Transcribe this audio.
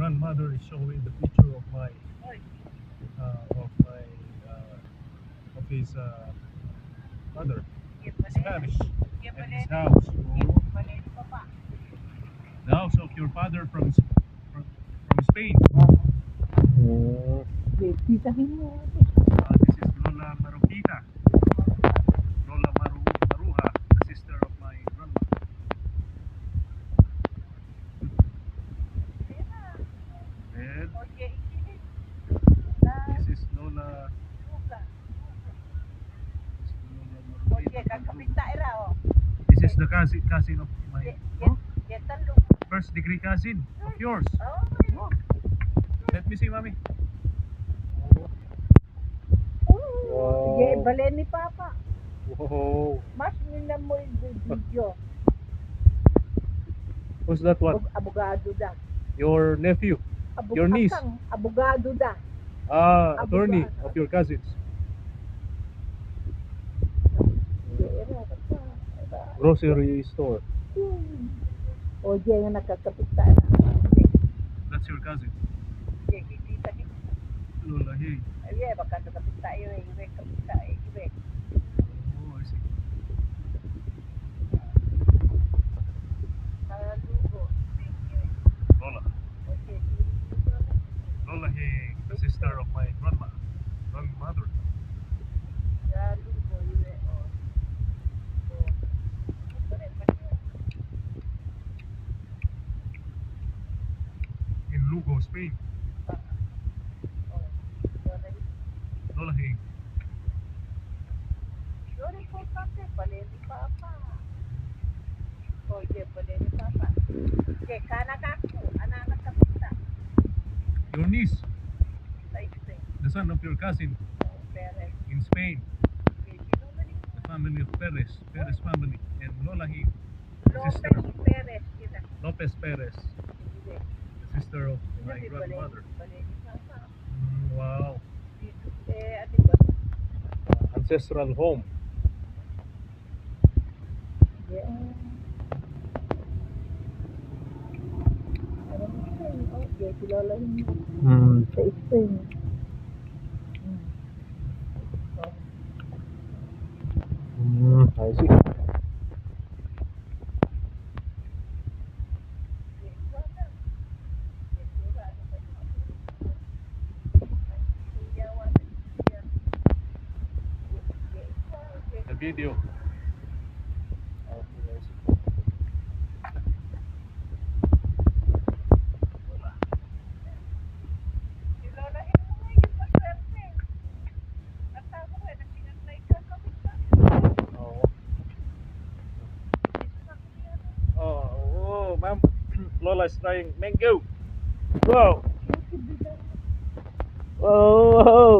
grandmother is showing the picture of my uh, of my of his mother, Spanish, and his house. The house of your father from Spain. Titahin mo. This is Lola Maruquita. Lola Maruja, the sister of my grandma. And this is Lola Maruquita. This is the cousin of my first degree cousin of yours. Oh. Let me see, mommy. Yeah, balen ni Papa. Whoa. Mas mo yung video. Who's that one? Abogado da. Your nephew? Your niece? Abogado da. Attorney of your cousins. Grocery store. O diyan yung nakakapit tayo. That's your cousin. Lola, hey. Ay, baka nakapit tayo eh. Kapit tayo eh. Oh, I see. Lola. Lola, hey, the sister of my grandmother. In Lugo, Spain. Lola, hey. Your niece, the son of your cousin in Spain. The family of Perez family, and Lola, hey, sister Lopez Perez, the sister of my grandmother. Wow. Ancestral home. Sa Spain. I see. The video. Okay, I see. Oh, ma'am. Lola is trying mango. Wow. Oh.